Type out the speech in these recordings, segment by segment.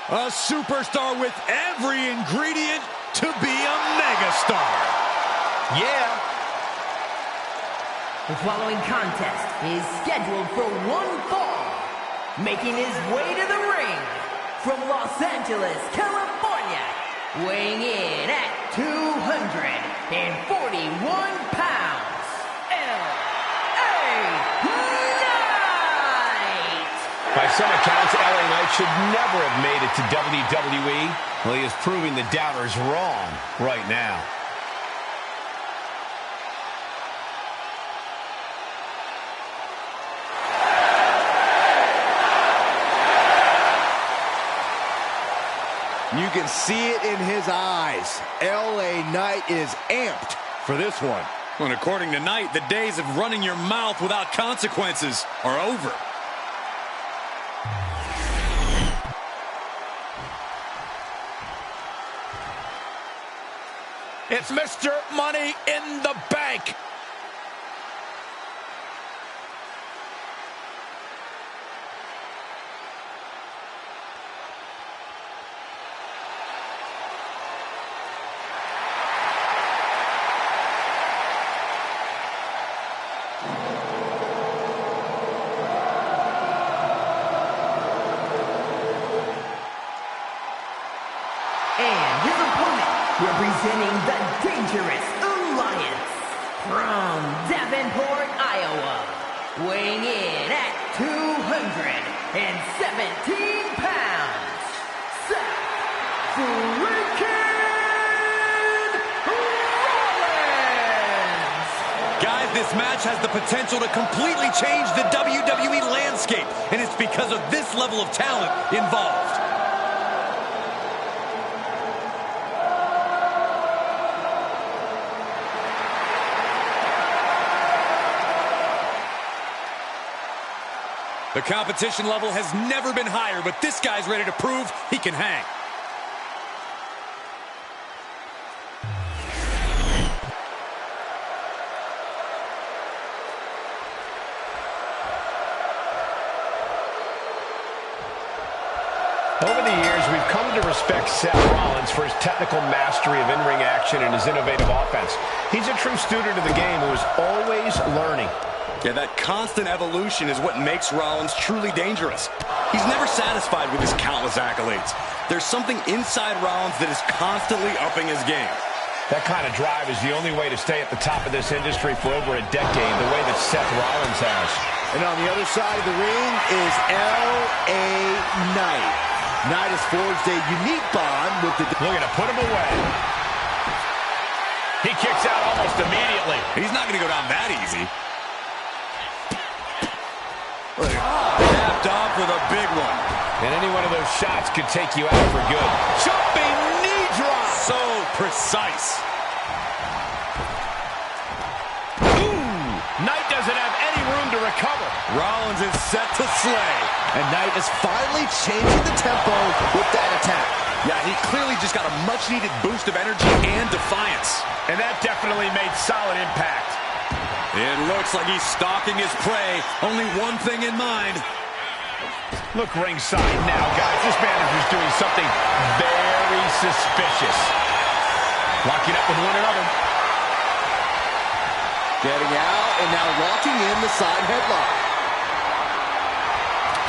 A superstar with every ingredient to be a megastar. Yeah. The following contest is scheduled for one fall. Making his way to the ring from Los Angeles, California, weighing in at 241 pounds, L.A. Knight! By some accounts, LA Knight should never have made it to WWE. Well, he is proving the doubters wrong right now. You can see it in his eyes. LA Knight is amped for this one. And according to Knight, the days of running your mouth without consequences are over. It's Mr. Money in the Bank. And his opponent, representing the Dangerous Alliance, from Davenport, Iowa, weighing in at 217 pounds, Seth freaking Rollins! Guys, this match has the potential to completely change the WWE landscape, and it's because of this level of talent involved. The competition level has never been higher, but this guy's ready to prove he can hang. Over the years, we've come to respect Seth Rollins for his technical mastery of in-ring action and his innovative offense. He's a true student of the game who is always learning. Yeah, that constant evolution is what makes Rollins truly dangerous. He's never satisfied with his countless accolades. There's something inside Rollins that is constantly upping his game. That kind of drive is the only way to stay at the top of this industry for over a decade, the way that Seth Rollins has. And on the other side of the ring is LA Knight. Knight has forged a unique bond with the... Looking to put him away. He kicks out almost immediately. He's not going to go down that easy. Tapped off with a big one. And any one of those shots could take you out for good. Jumping knee drop. So precise. Ooh! Knight doesn't have any room to recover. Rollins is set to slay. And Knight is finally changing the tempo with that attack. Yeah, he clearly just got a much-needed boost of energy and defiance. And that definitely made solid impact. It looks like he's stalking his prey. Only one thing in mind. Look ringside now, guys. This manager's doing something very suspicious. Locking up with one another. Getting out and now locking in the side headlock.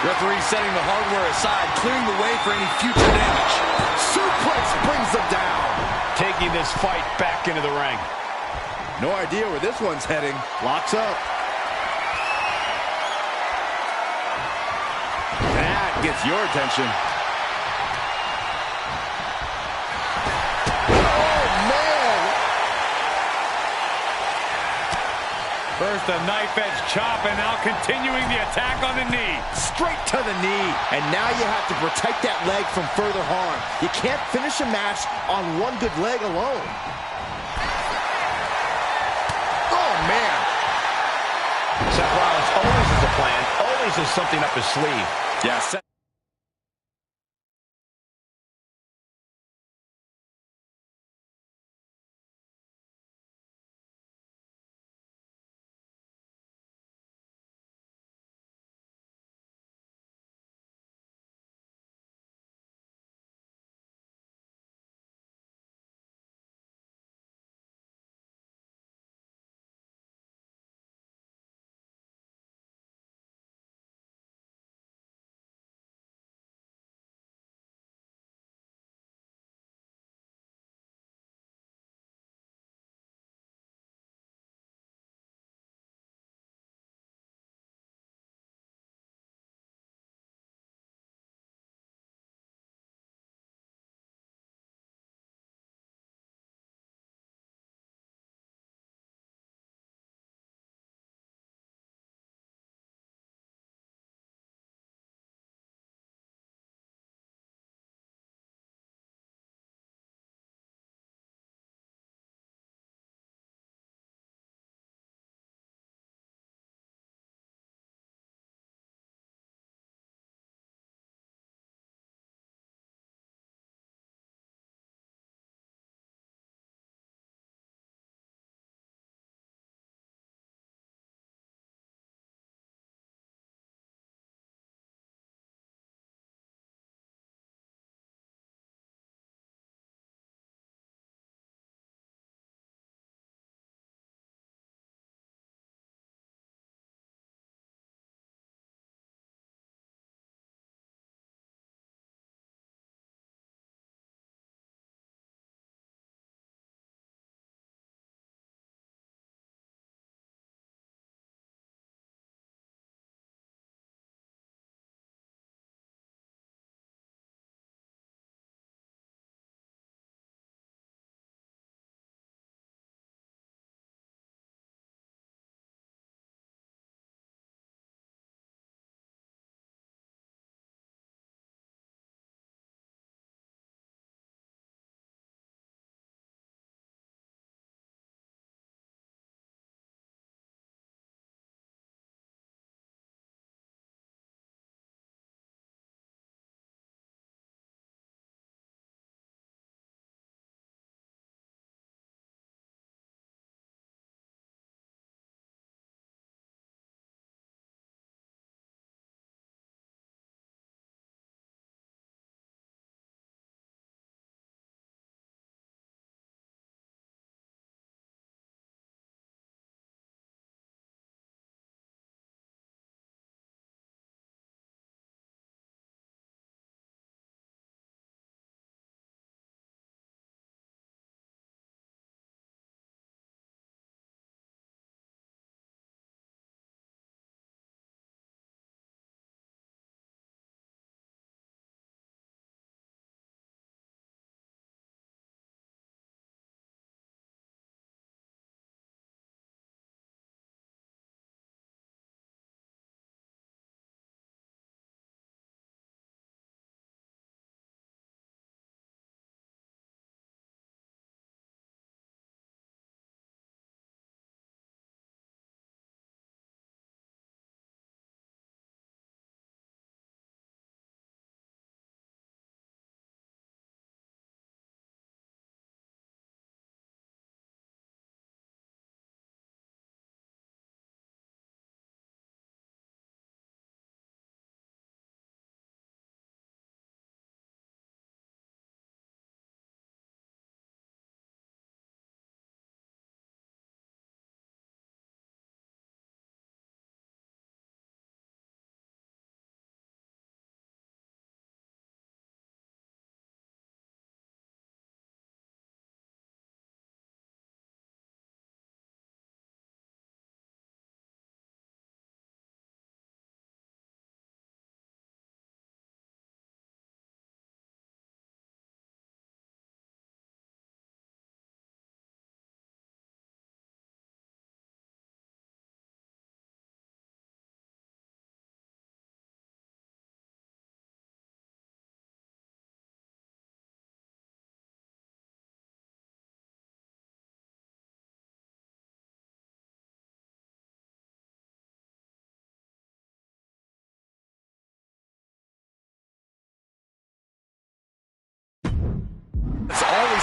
Referee setting the hardware aside, clearing the way for any future damage. Suplex brings them down. Taking this fight back into the ring. No idea where this one's heading. Locks up. That gets your attention. Oh, man! First a knife-edge chop, and now continuing the attack on the knee. Straight to the knee. And now you have to protect that leg from further harm. You can't finish a match on one good leg alone. Man. Seth Rollins always has a plan, always has something up his sleeve. Yeah,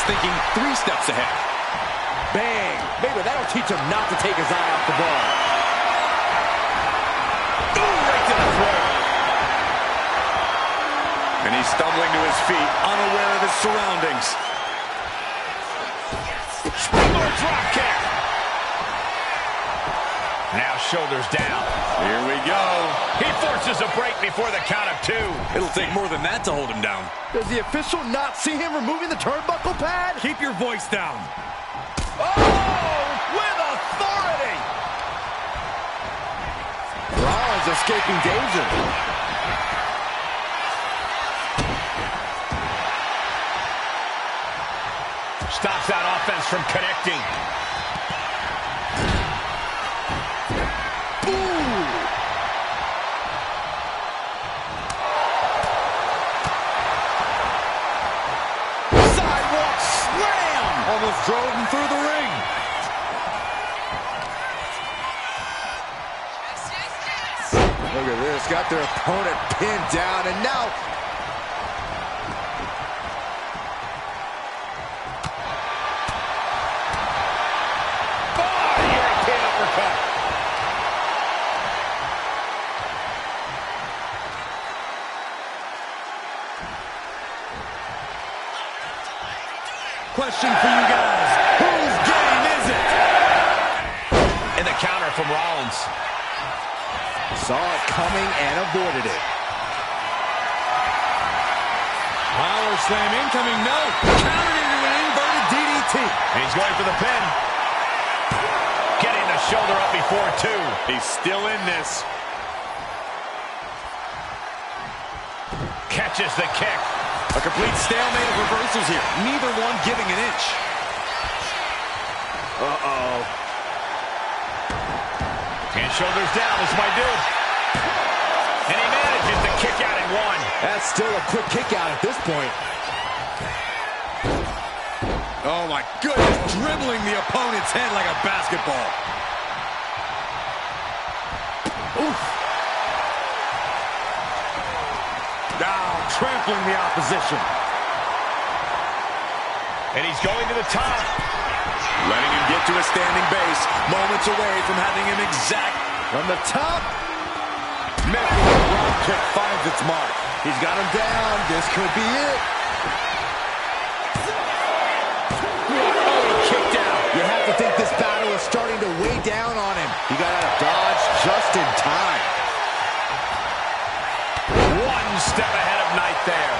thinking 3 steps ahead. Bang! Maybe that'll teach him not to take his eye off the ball. Ooh, right to the throat. And he's stumbling to his feet, unaware of his surroundings. Springboard drop kick. Now shoulders down. Here we go. He forces a break before the count of 2. It'll take more than that to hold him down. Does the official not see him removing the turnbuckle pad? Keep your voice down. Oh, with authority. Rollins escaping danger. Stops that offense from connecting. Sidewalk slam! Almost drove him through the ring. Look at this, got their opponent pinned down, and now... Oh, European uppercut. Question for you guys. Whose game is it? And the counter from Rollins. Saw it coming and avoided it. Power slam incoming, no. Countered into an inverted DDT. And he's going for the pin. Getting the shoulder up before 2. He's still in this. Catches the kick. A complete stalemate of reversals here. Neither one giving an inch. Uh-oh. And shoulders down, this might do it. And he manages to kick out in 1. That's still a quick kick out at this point. Oh my goodness, dribbling the opponent's head like a basketball. Oof. Now trampling the opposition. And he's going to the top. Letting him get to a standing base, moments away from having him exact. From the top. Making the round kick finds its mark. He's got him down. This could be it. Oh, he kicked out. You have to think this battle is starting to weigh down on him. He got out of dodge just in time. 1 step ahead of Knight there.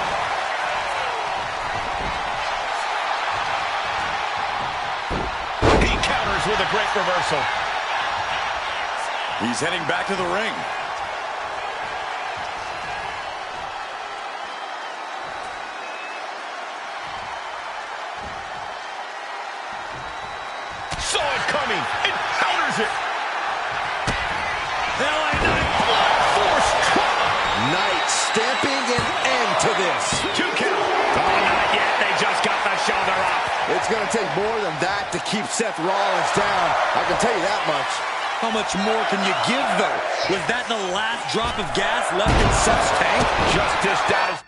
He counters with a great reversal. He's heading back to the ring. Saw it coming. It counters it. LA Knight. Force trauma. Knight stamping an end to this. 2 count. Oh, not yet. They just got the shoulder up. It's going to take more than that to keep Seth Rollins down. I can tell you that much. How much more can you give, though? Was that the last drop of gas left in Seth's tank? Just dished out his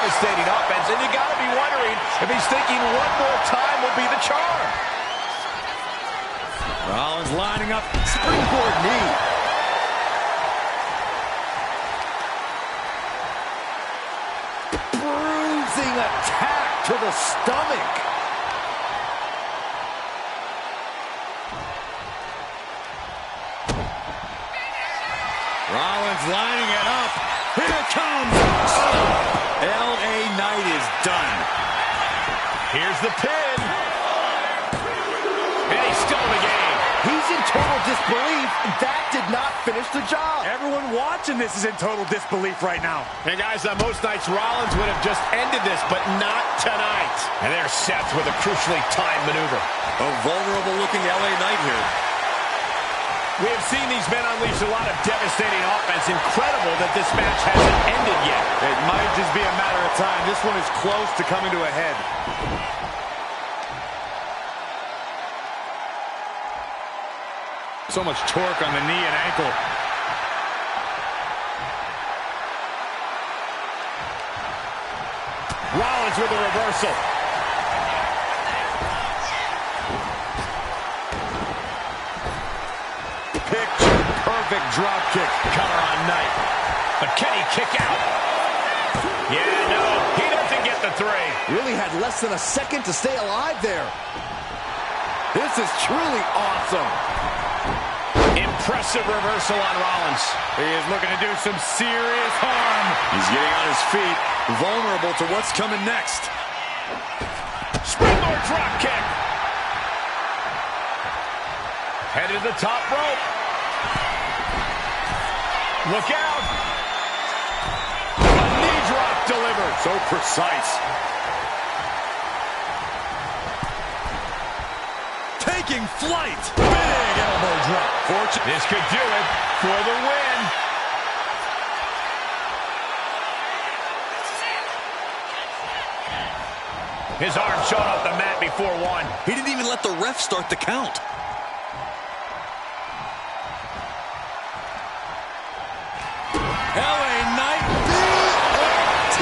devastating offense, and you got to be wondering if he's thinking one more time will be the charm. Rollins lining up, springboard knee. Bruising attack to the stomach. Rollins lining it up. Here it comes. LA Knight is done. Here's the pin. And he's still in the game. He's in total disbelief. That did not finish the job. Everyone watching this is in total disbelief right now. And guys, on most nights, Rollins would have just ended this, but not tonight. And there's Seth with a crucially timed maneuver. A vulnerable-looking LA Knight here. We have seen these men unleash a lot of devastating offense. Incredible that this match hasn't ended yet. It might just be a matter of time. This one is close to coming to a head. So much torque on the knee and ankle. Rollins with a reversal. Picture-perfect drop kick. Cover on Knight. But can he kick out? Yeah, no, he doesn't get the three. Really had less than a second to stay alive there. This is truly awesome. Impressive reversal on Rollins. He is looking to do some serious harm. He's getting on his feet, vulnerable to what's coming next. Springboard drop kick. Headed to the top rope. Look out. A knee drop delivered. So precise. Taking flight. Big elbow drop. This could do it for the win. His arm showed off the mat before one. He didn't even let the ref start the count. LA Knight. DDT.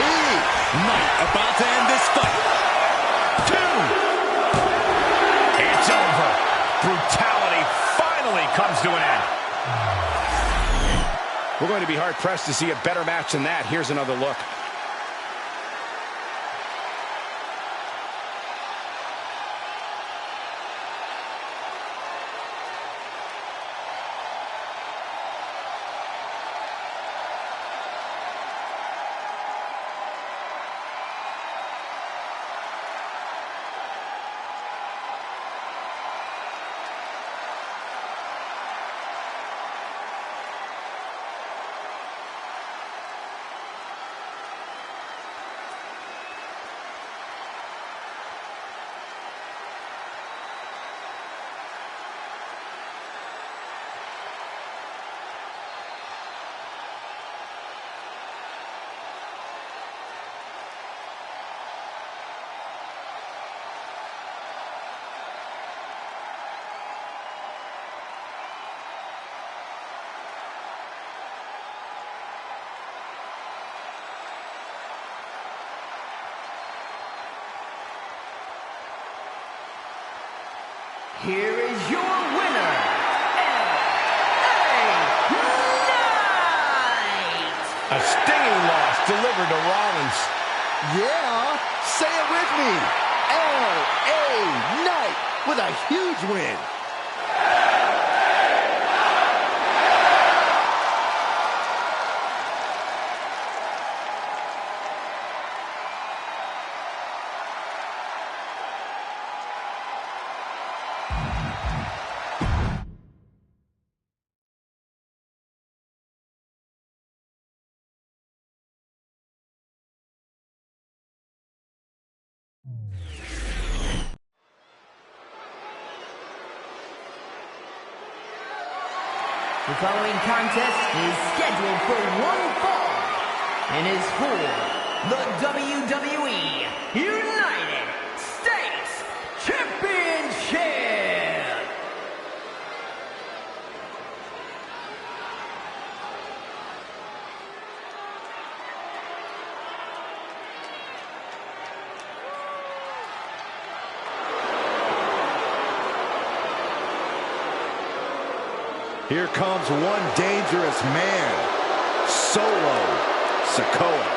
Knight about to end this fight. 2. It's over. Brutality finally comes to an end. We're going to be hard-pressed to see a better match than that. Here's another look. Here is your winner, LA Knight! A stinging loss delivered to Rollins. Yeah, say it with me. LA Knight with a huge win. The following contest is scheduled for one fall and is for the WWE United States Championship. Here comes one dangerous man, Solo Sikoa.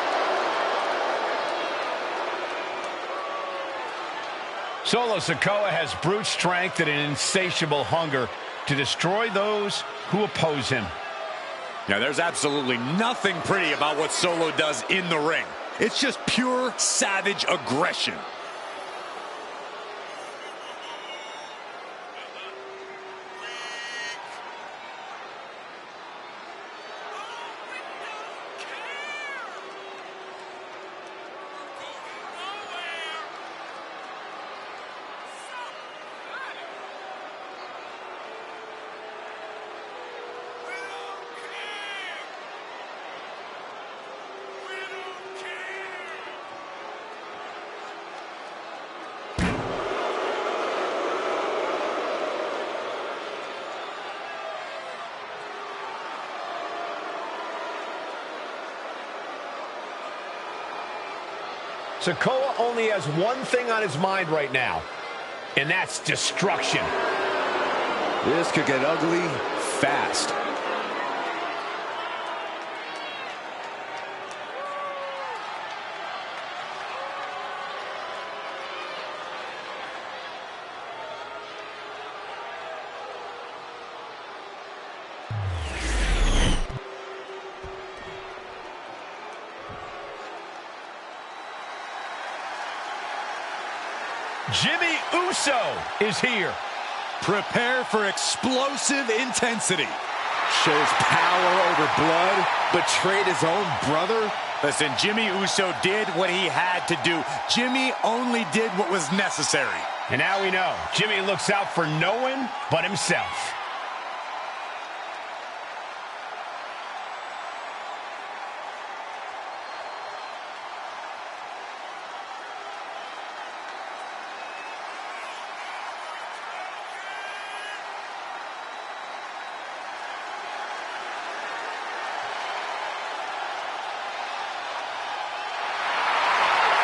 Solo Sikoa has brute strength and an insatiable hunger to destroy those who oppose him. Now, there's absolutely nothing pretty about what Solo does in the ring. It's just pure savage aggression. Sikoa only has one thing on his mind right now, and that's destruction. This could get ugly fast. Jimmy Uso is here. Prepare for explosive intensity. Shows power over blood, betrayed his own brother. Listen, Jimmy Uso did what he had to do. Jimmy only did what was necessary. And now we know, Jimmy looks out for no one but himself.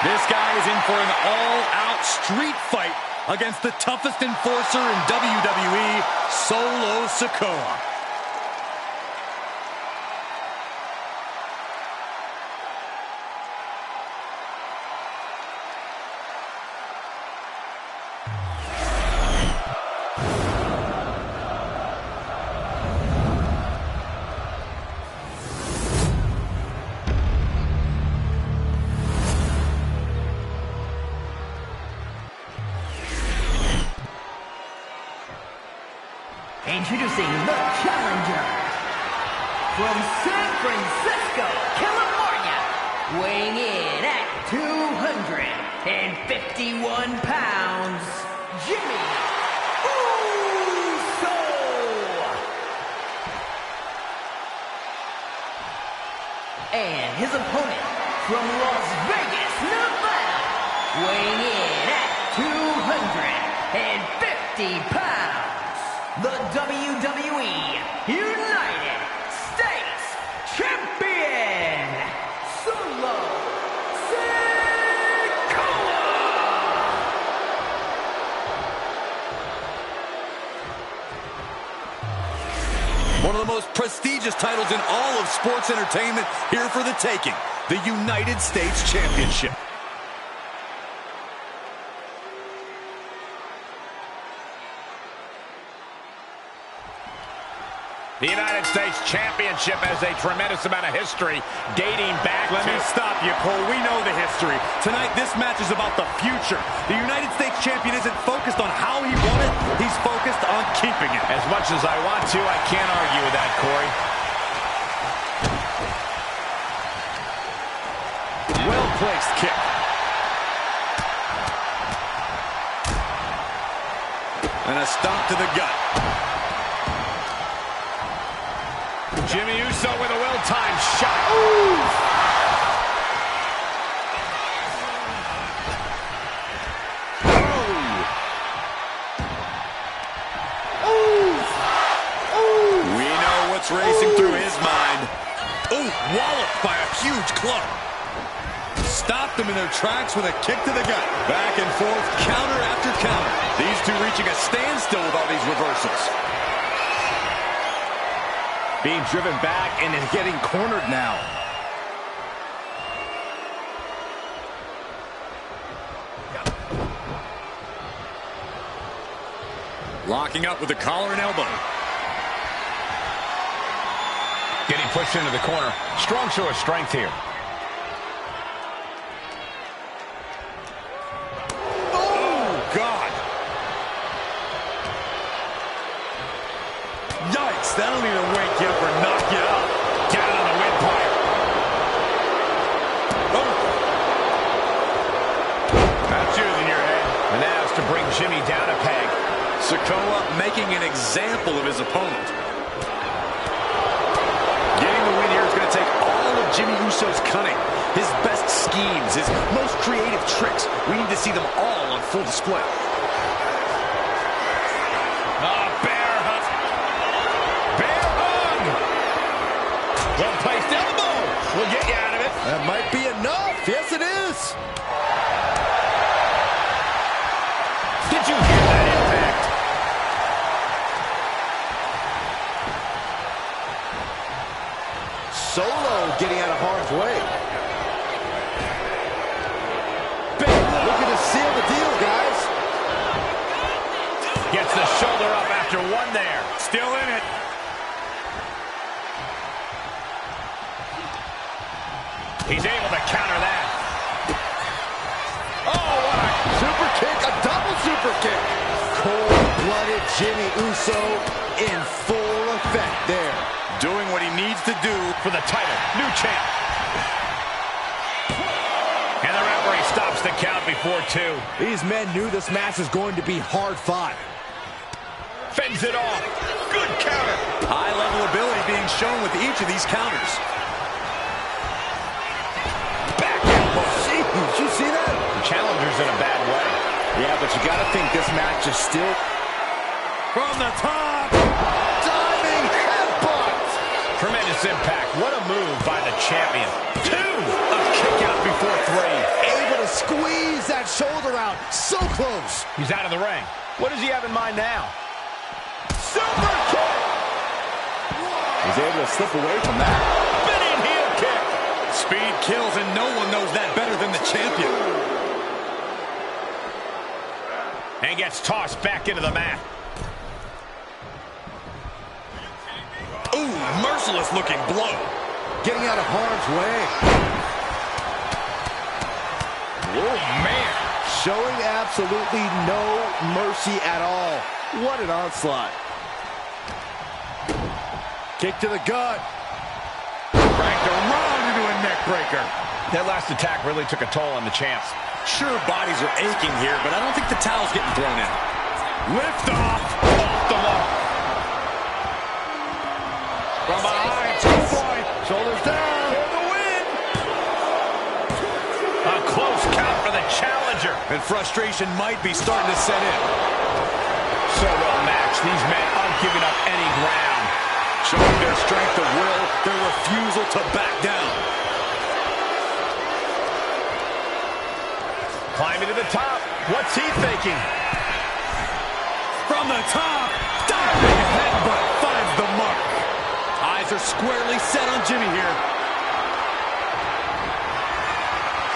This guy is in for an all-out street fight against the toughest enforcer in WWE, Solo Sikoa. Introducing the challenger from San Francisco, California, weighing in at 251 pounds, Jimmy Uso. And his opponent from Las Vegas, Nevada, weighing in at 250 pounds. The WWE United States Champion, Solo Sikoa! One of the most prestigious titles in all of sports entertainment here for the taking, the United States Championship. The United States Championship has a tremendous amount of history dating back Let me stop you, Cole. We know the history. Tonight, this match is about the future. The United States Champion isn't focused on how he won it. He's focused on keeping it. As much as I want to, I can't argue with that, Corey. Well-placed kick. And a stomp to the gut. Jimmy Uso with a well-timed shot. Ooh. We know what's racing through his mind. Ooh, walloped by a huge club. Stopped them in their tracks with a kick to the gut. Back and forth, counter after counter. These two reaching a standstill with all these reversals. Being driven back and is getting cornered now. Locking up with the collar and elbow. Getting pushed into the corner. Strong show of strength here. Oh, God. Yikes, that'll either wake you up or knock you out. Get it on the windpipe. Oh. That's using your head. And now it's to bring Jimmy down a peg. Sikoa making an example of his opponent. Getting the win here is going to take all of Jimmy Uso's cunning, his best schemes, his most creative tricks. We need to see them all on full display. Bear hug. Bear hug. Well-placed elbow. We'll get you out of it. That might be enough. Yes, it is. Did you hear that impact? Solo getting out of harm's way. Looking to seal the deal, guys. Gets the shoulder up after one there. Still in it. He's able to counter that. Oh, what a super kick, a double super kick. Cold-blooded Jimmy Uso in full effect there. Doing what he needs to do For the title, new champ. And the referee stops the count before 2. These men knew this match was going to be hard-fought. Fends it off. Good counter. high-level ability being shown with each of these counters. Back elbow. Jeez, did you see that? The challenger's in a bad way. Yeah, but you got to think this match is still... From the top. Diving headbutt. Tremendous impact. What a move by the champion. 2. A kick out before 3. Able to squeeze that shoulder out. So close. He's out of the ring. What does he have in mind now? Super kick. He's able to slip away from that. Spinning heel kick. Speed kills, and no one knows that better than the champion. And gets tossed back into the mat. Ooh, merciless looking blow. Getting out of harm's way. Oh, man. Showing absolutely no mercy at all. What an onslaught. Kick to the gut. Cranked around into a neck breaker. That last attack really took a toll on the champs. Sure, bodies are aching here, but I don't think the towel's getting thrown in. Lift off. Off the mark. From behind, schoolboy. Shoulders down. For the win. A close count for the challenger. And frustration might be starting to set in. So well matched. These men aren't giving up any ground. Showing their strength of will, their refusal to back down. Climbing to the top. What's he thinking? From the top, diving headbutt finds the mark. Eyes are squarely set on Jimmy here.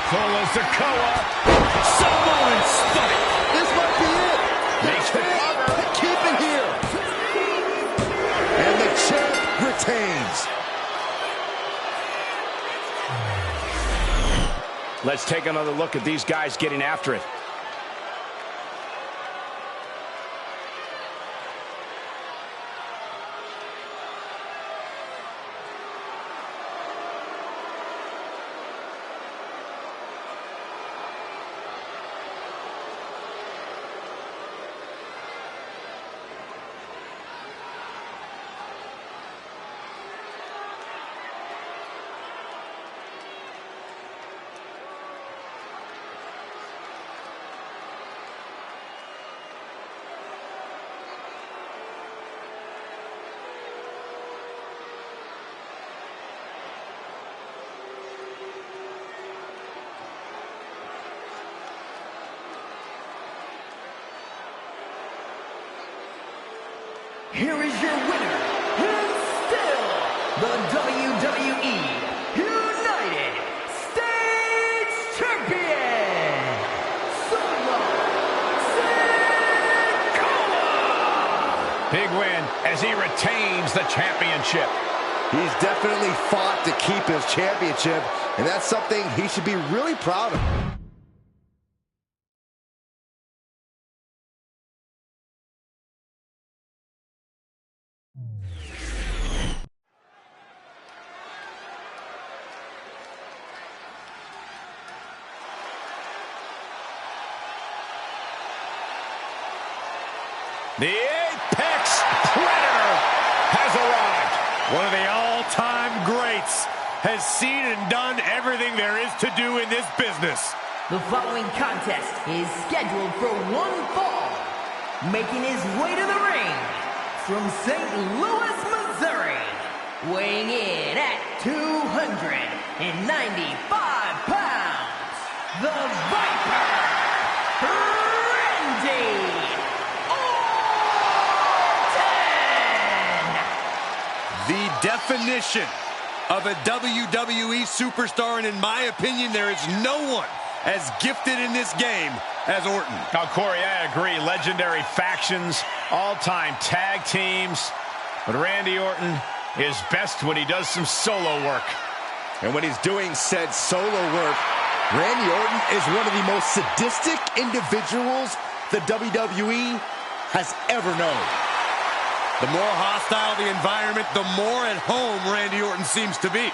Solo Sikoa. Samoan spike. This might be it. Makes the cover. To keep it here. And the champ retains. Let's take another look at these guys getting after it. Here is your winner, and still as he retains the championship. He's definitely fought to keep his championship, and that's something he should be really proud of. The Apex Predator has arrived. One of the all-time greats has seen and done everything there is to do in this business. The following contest is scheduled for one fall. Making his way to the ring from St. Louis, Missouri. Weighing in at 295 pounds. The Viper, Randy The definition of a WWE superstar, and in my opinion, there is no one as gifted in this game as Orton. Now, Corey, I agree. Legendary factions, all-time tag teams. But Randy Orton is best when he does some solo work. And when he's doing said solo work, Randy Orton is one of the most sadistic individuals the WWE has ever known. The more hostile the environment, the more at home Randy Orton seems to be.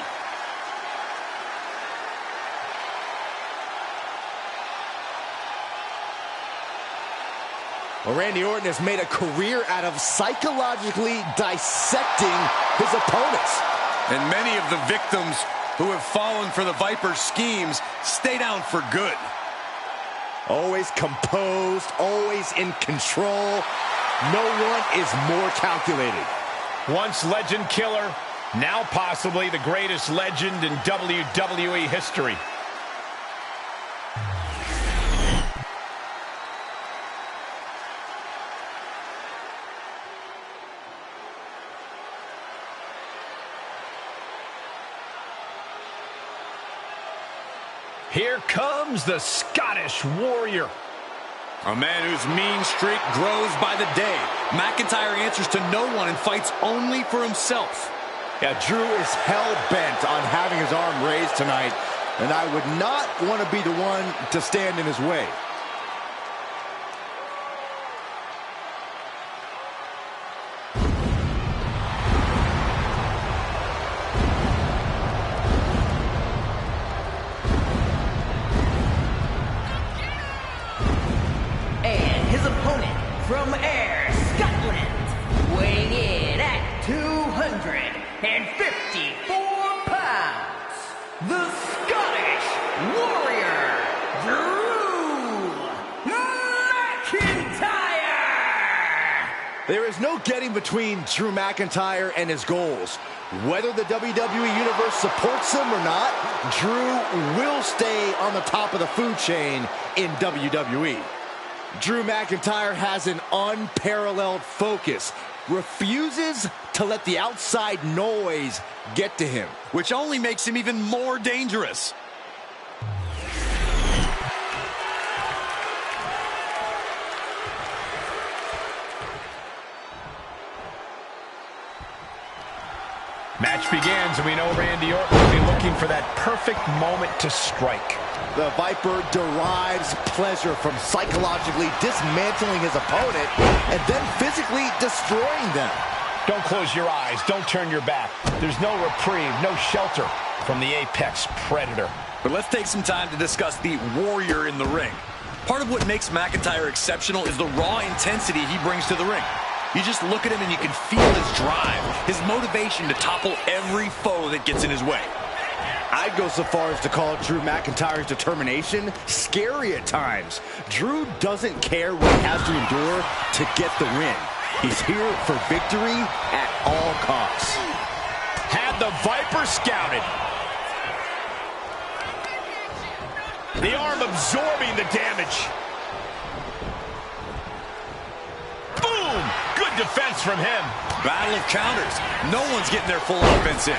Well, Randy Orton has made a career out of psychologically dissecting his opponents. And many of the victims who have fallen for the Viper's schemes stay down for good. Always composed, always in control. No one is more calculated. Once legend killer, now possibly the greatest legend in WWE history. Here comes the Scottish Warrior. A man whose mean streak grows by the day. McIntyre answers to no one and fights only for himself. Yeah, Drew is hell-bent on having his arm raised tonight, and I would not want to be the one to stand in his way. from Ayr, Scotland, weighing in at 254 pounds, the Scottish Warrior, Drew McIntyre! There is no getting between Drew McIntyre and his goals. Whether the WWE Universe supports him or not, Drew will stay on the top of the food chain in WWE. Drew McIntyre has an unparalleled focus, refuses to let the outside noise get to him, which only makes him even more dangerous. Match begins, and we know Randy Orton will be looking for that perfect moment to strike. The Viper derives pleasure from psychologically dismantling his opponent and then physically destroying them. Don't close your eyes. Don't turn your back. There's no reprieve, no shelter from the Apex Predator. But let's take some time to discuss the Warrior in the ring. Part of what makes McIntyre exceptional is the raw intensity he brings to the ring. You just look at him and you can feel his drive, his motivation to topple every foe that gets in his way. I'd go so far as to call Drew McIntyre's determination scary at times. Drew doesn't care what he has to endure to get the win. He's here for victory at all costs. Had the Viper scouted. The arm absorbing the damage. Boom! Good defense from him. Battle of counters. No one's getting their full offense in.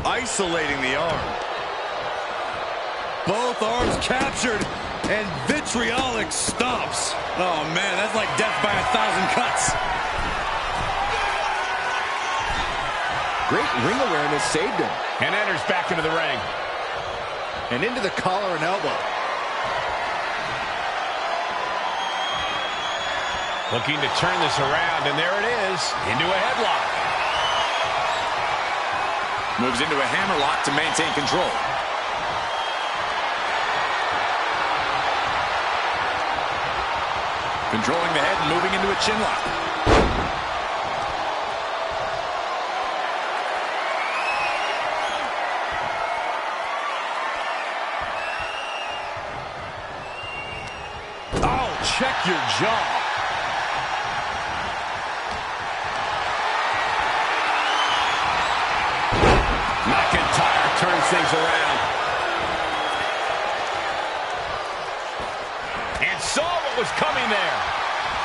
Isolating the arm. Both arms captured. And vitriolic stomps. Oh, man, that's like death by 1,000 cuts. Great ring awareness saved him. And enters back into the ring. And into the collar and elbow. Looking to turn this around, and there it is. Into a headlock. Moves into a hammerlock to maintain control. Controlling the head and moving into a chin lock. Oh, check your jaw. McIntyre turns things around. And saw what was coming there.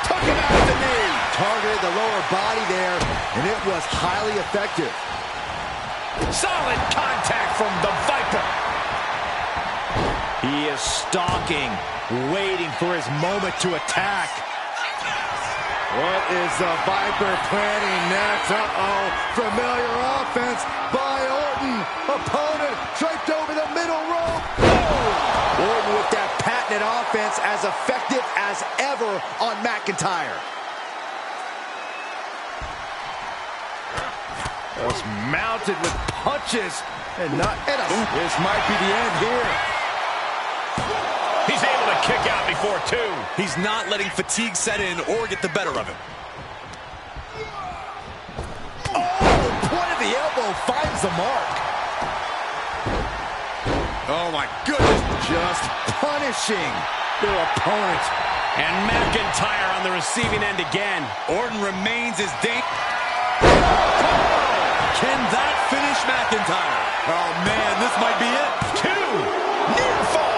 Took him out at the knee. Targeted the lower body there, and it was highly effective. Solid contact from the Viper. He is stalking, waiting for his moment to attack. What is the Viper planning next? Uh-oh, familiar offense by Orton. Opponent draped over the middle rope. Oh! Orton with that patented offense as effective as ever on McIntyre. Just mounted with punches and not. This might be the end here. He's able to kick out before two. He's not letting fatigue set in or get the better of him. Oh, the point of the elbow finds the mark. Oh, my goodness. Just punishing their opponent. And McIntyre on the receiving end again. Orton remains as Can that finish McIntyre? Oh, man, this might be it. Two. Near fall.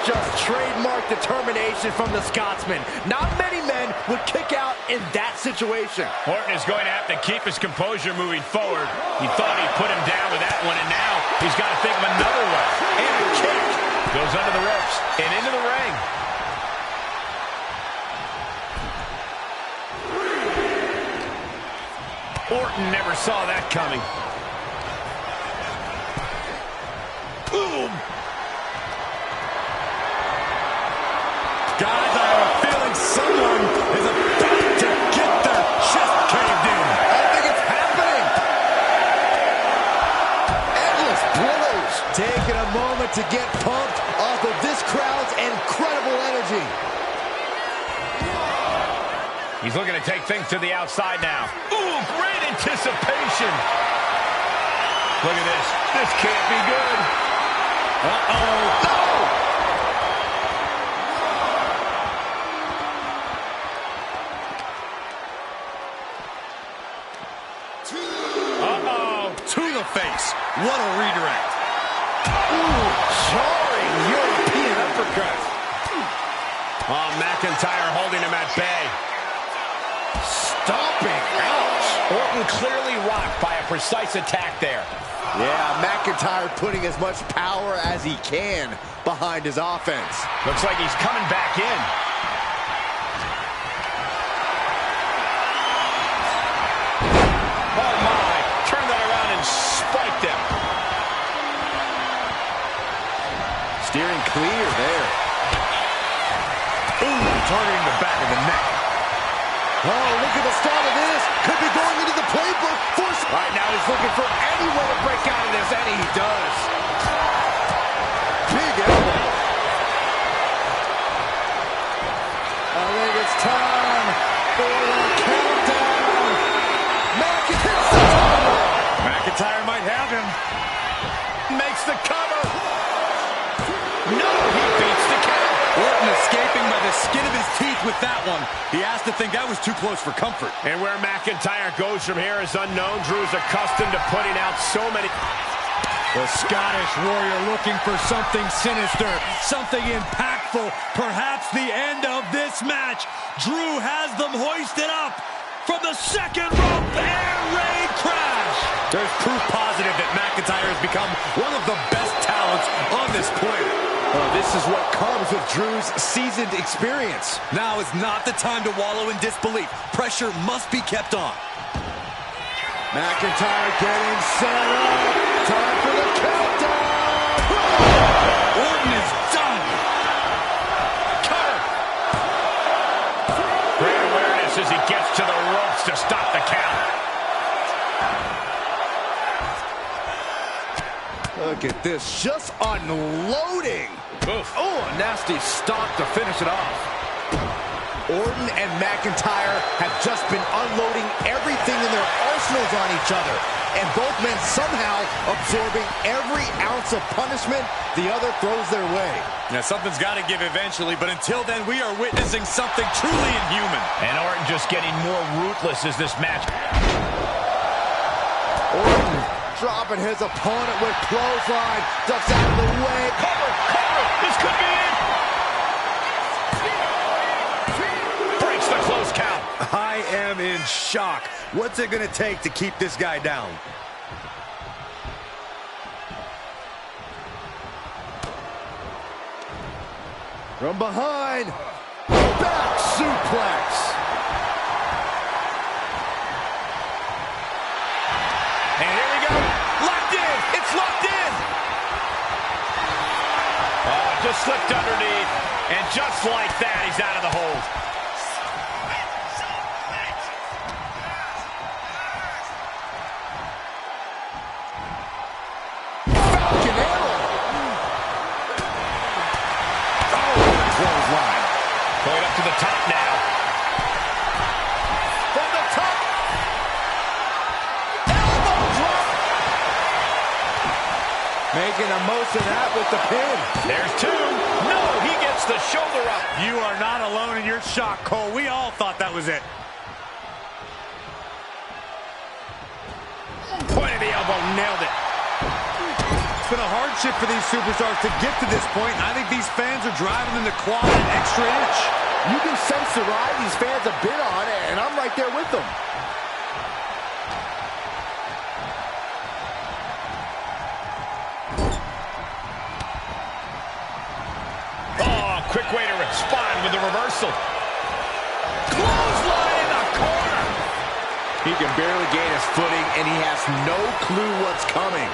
Just trademark determination from the Scotsman. Not many men would kick out in that situation. Orton is going to have to keep his composure moving forward. He thought he'd put him down with that one, and now he's got to think of another way. And a kick. Goes under the ropes and into the ring. Orton never saw that coming. Boom! Guys, I have a feeling someone is about to get their chest caved in. I think it's happening. Endless blows. Taking a moment to get pumped off of this crowd's incredible energy. He's looking to take things to the outside now. Ooh, great anticipation. Look at this. This can't be good. Uh-oh. No! Uh-oh. To the face. What a redirect. Ooh, jarring European uppercut. Oh, McIntyre holding him at bay. Stomping. Ouch. Orton clearly rocked by a precise attack there. Yeah, McIntyre putting as much power as he can behind his offense. Looks like he's coming back in. Oh, my. Turn that around and spiked him. Steering clear there. Ooh, targeting the back of the neck. Oh, look at the start of this. Could be going into the playbook. Right now he's looking for any way to break out of this, and he does. Big elbow. I think it's time for the countdown. McIntyre might have him. Makes the cover. No, he beats the count. Orton escaping by the skin of his teeth with that one. He has to think that was too close for comfort. And where McIntyre goes from here is unknown. Drew's accustomed to putting out so many. The Scottish Warrior looking for something sinister, something impactful, perhaps the end of this match. Drew has them hoisted up from the second rope. Air raid crash. There's proof positive that McIntyre has become one of the best talents on this planet. Oh, this is what comes with Drew's seasoned experience. Now is not the time to wallow in disbelief. Pressure must be kept on. McIntyre getting set up. Time for the countdown. Orton is done. Cover. Great awareness as he gets to the ropes to stop the count. Look at this, just unloading. Oof. Oh, a nasty stop to finish it off. Orton and McIntyre have just been unloading everything in their arsenals on each other. And both men somehow absorbing every ounce of punishment the other throws their way. Now, something's got to give eventually, but until then, we are witnessing something truly inhuman. And Orton just getting more ruthless as this match. Orton dropping his opponent with clothesline. Ducks out of the way. Cover, cover, this could be it. Breaks the close count. I am in shock. What's it going to take to keep this guy down? From behind, back suplex. And here we go. Locked in. It's locked in. Oh, just slipped underneath. And just like that, he's out of the hold. Falcon Arrow. Oh, clothesline. Going up to the top now. From the top. Elbow drop. Making the most of that with the pin. There's two. No, he gets the shoulder up. You are not alone in your shock, Cole. We all thought that was it. Point of the elbow, nailed it. It's been a hardship for these superstars to get to this point, and I think these fans are driving them to claw an extra inch. You can sense the ride these fans have been on, and I'm right there with them. Oh, quick way to respond with the reversal. Clothesline in the corner. He can barely gain his footing, and he has no clue what's coming.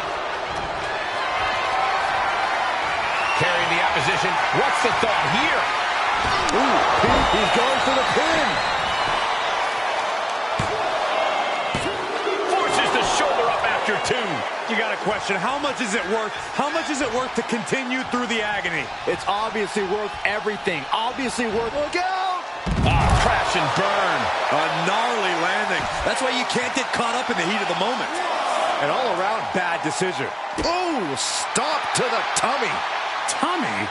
Carrying the opposition. What's the thought here? Ooh, he's going for the pin. Forces the shoulder up after two. You got to question, how much is it worth? How much is it worth to continue through the agony? It's obviously worth everything. Obviously worth... Look out! Ah, crash and burn. A gnarly landing. That's why you can't get caught up in the heat of the moment. An all-around bad decision. Ooh, stop to the tummy. Tommy?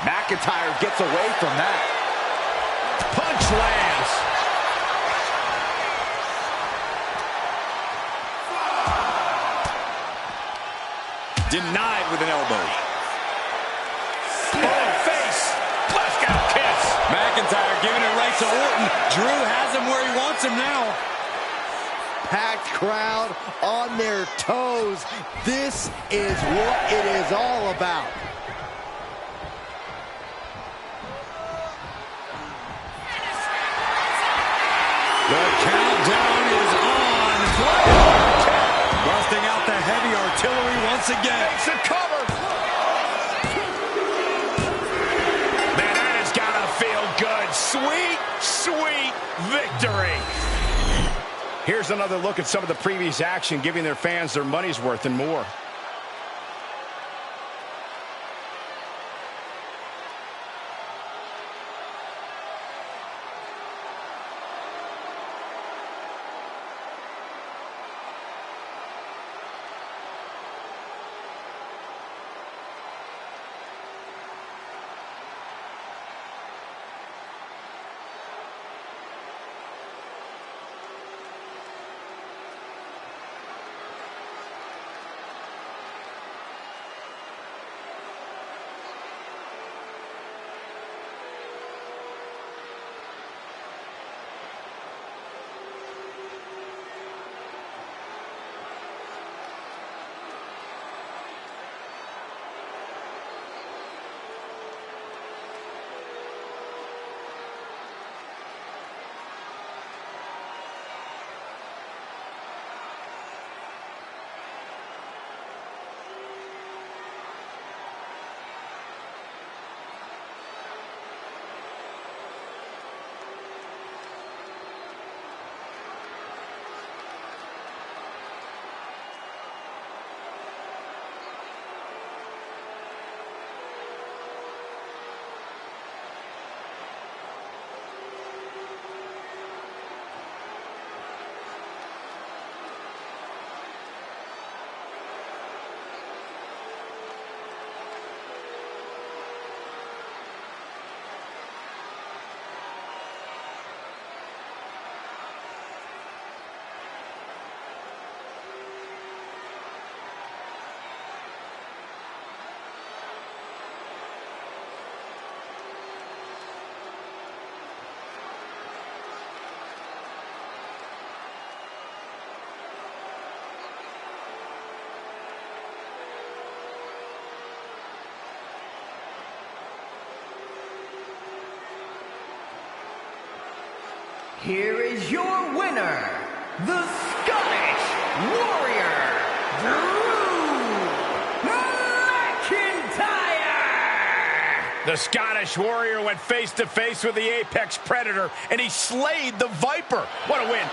McIntyre gets away from that. Punch lands. Denied with an elbow. Oh, face. Blackout kiss. McIntyre giving it right to Orton. Drew has him where he wants him now. Packed crowd on their toes. This is what it is all about. The countdown is on. Busting out the heavy artillery once again. It's a cover. Man, that has got to feel good. Sweet, sweet victory. Here's another look at some of the previous action, giving their fans their money's worth and more. here is your winner, the Scottish Warrior, Drew McIntyre! The Scottish Warrior went face-to-face with the Apex Predator, and he slayed the Viper. What a win.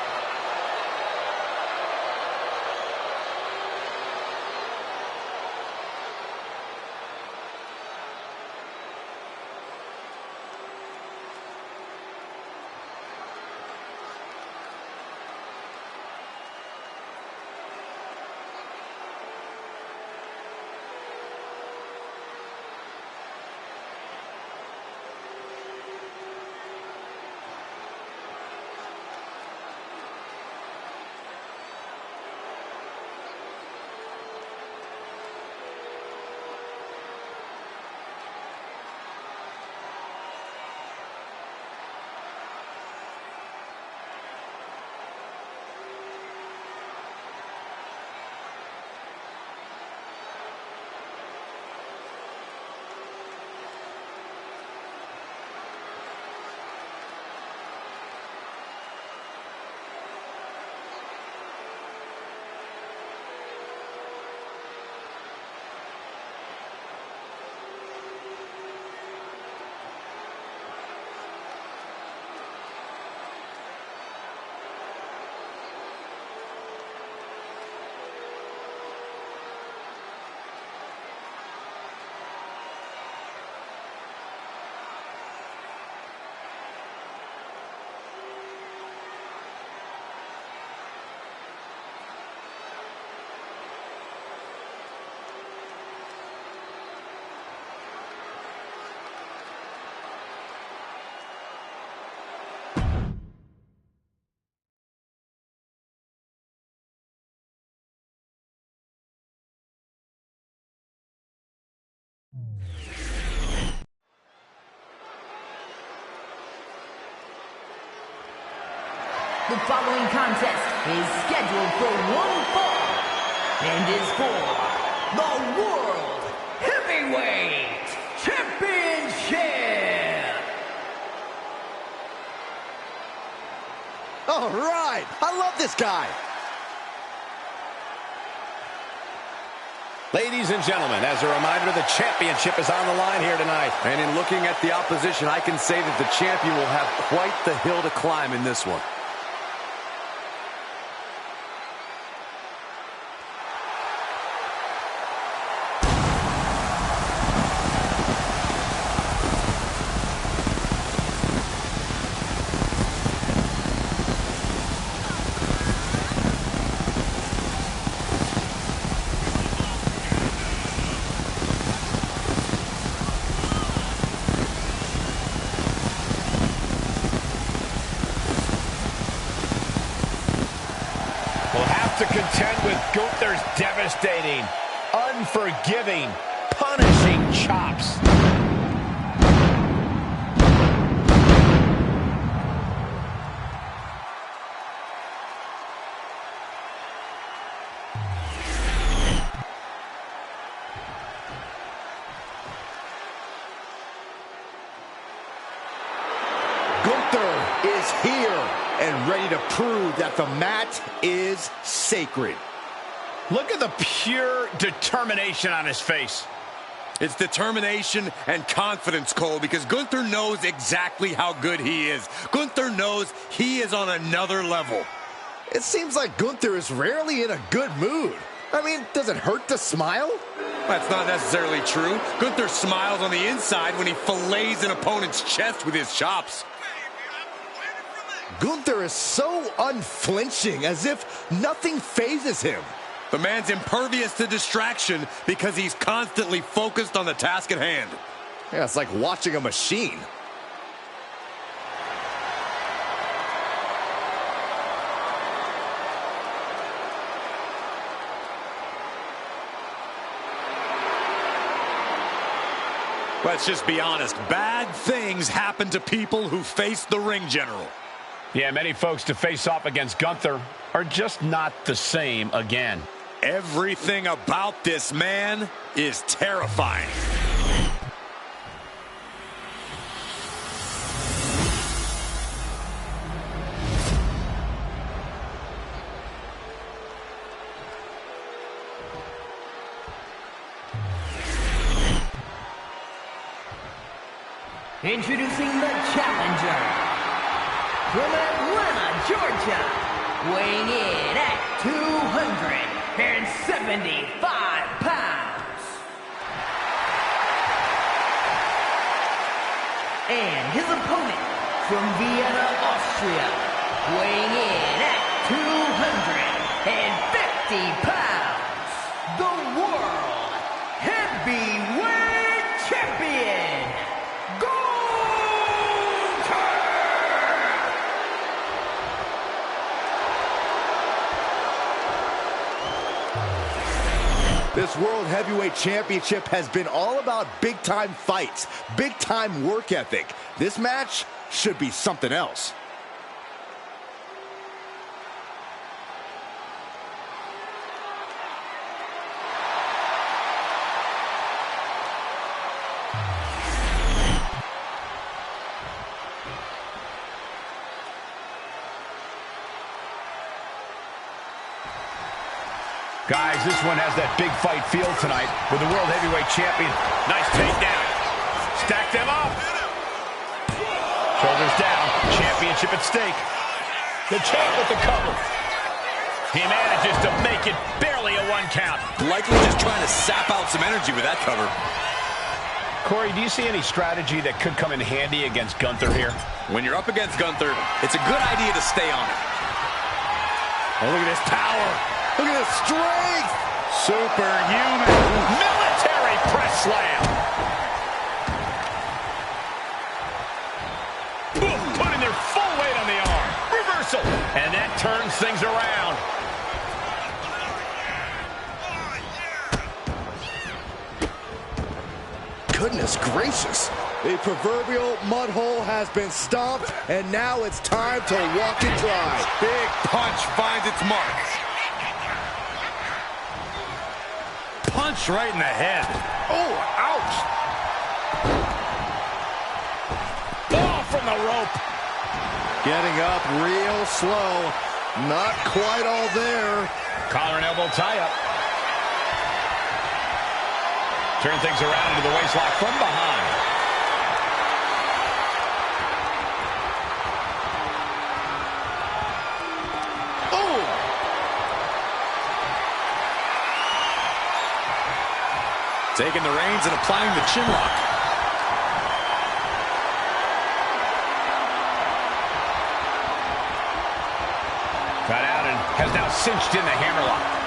The following contest is scheduled for one fall and is for the World Heavyweight Championship. All right, I love this guy. Ladies and gentlemen, as a reminder, the championship is on the line here tonight. And in looking at the opposition, I can say that the champion will have quite the hill to climb in this one. To contend with Gunther's devastating, unforgiving, punishing chops. Gunther is here and ready to prove that the mat is sacred. Look at the pure determination on his face. It's determination and confidence, Cole, because Gunther knows exactly how good he is. Gunther knows he is on another level. It seems like Gunther is rarely in a good mood. I mean, does it hurt to smile? That's not necessarily true. Gunther smiles on the inside when he fillets an opponent's chest with his chops. Gunther is so unflinching, as if nothing phases him. The man's impervious to distraction because he's constantly focused on the task at hand. Yeah, it's like watching a machine. Let's just be honest. Bad things happen to people who face the ring general. Yeah, many folks to face off against Gunther are just not the same again. Everything about this man is terrifying. Introducing the challenger from Atlanta, Georgia, weighing in at 275 pounds. And his opponent from Vienna, Austria, weighing in at 250 pounds, the World Heavyweight Champion, Gunther! This World Heavyweight Championship has been all about big-time fights, big-time work ethic. This match should be something else. Guys, this one has that big fight feel tonight with the World Heavyweight Champion. Nice takedown. Stack them up. Shoulders down. Championship at stake. The champ with the cover. He manages to make it barely a 1 count. Likely just trying to sap out some energy with that cover. Corey, do you see any strategy that could come in handy against Gunther here? When you're up against Gunther, it's a good idea to stay on it. Oh, look at this power. Look at this strength. Superhuman. Military press slam. Boom, putting their full weight on the arm. Reversal. And that turns things around. Goodness gracious. The proverbial mud hole has been stomped, and now it's time to walk it dry. Big punch finds its mark. Punch right in the head. Oh, ouch. Oh, from the rope. Getting up real slow. Not quite all there. Collar and elbow tie-up. Turn things around to the waistlock from behind. Taking the reins and applying the chin lock. Got out and has now cinched in the hammerlock.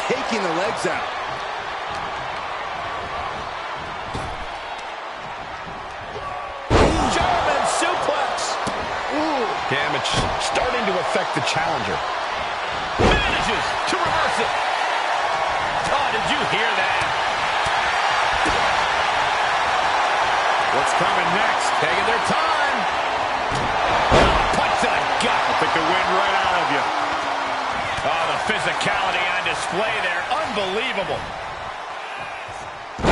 Taking the legs out. German suplex. Ooh. Damage starting to affect the challenger. Manages to reverse it. Oh, did you hear that? What's coming next? Taking their time. Oh, punch to the gut. I'll take the wind right out of you. Oh, the physicality on display there. Unbelievable.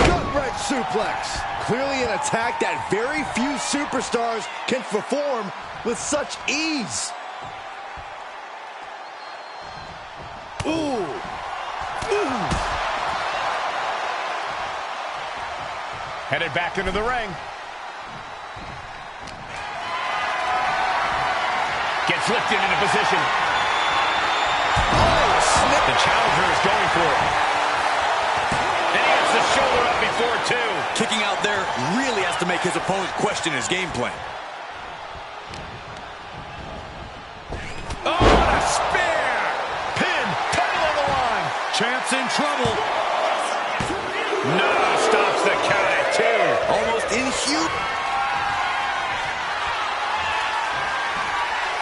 Gut-wrench suplex. Clearly an attack that very few superstars can perform with such ease. Ooh. Ooh. Headed back into the ring. Gets lifted into position. The challenger is going for it. And he gets the shoulder up before two. Kicking out there really has to make his opponent question his game plan. Oh, what a spear! Pin, title on the line. Champ's in trouble. No, stops the count at 2. Almost inhuman.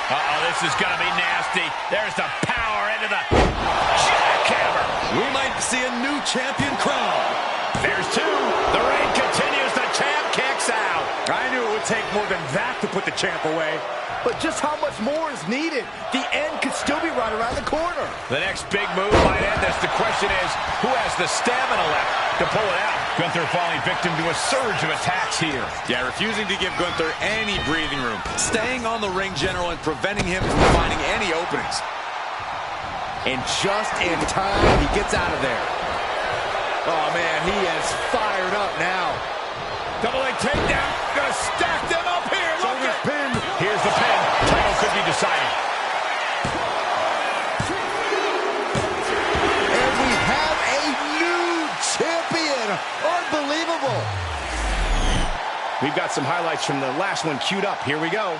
Uh-oh, this is going to be nasty. There's the power into the jackhammer. We might see a new champion crown. There's 2. The reign continues. The champ kicks out. I knew it would take more than that to put the champ away. But just how much more is needed? The end could still be right around the corner. The next big move might end this. The question is, who has the stamina left to pull it out? Gunther falling victim to a surge of attacks here. Yeah, refusing to give Gunther any breathing room. Staying on the ring general and preventing him from finding any openings. And just in time, he gets out of there. Oh, man, he is fired up now. Double leg takedown. Gonna stack them up here. Look at pin. Here's the pin. Title could be decided. And we have a new champion. Unbelievable. We've got some highlights from the last one queued up. Here we go.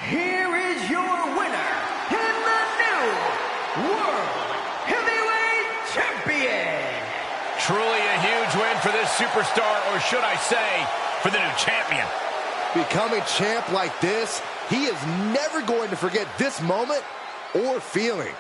Here is your winner, and the new World Heavyweight Champion. Truly a huge win for this superstar, or should I say, for the new champion. Becoming champ like this, he is never going to forget this moment or feeling.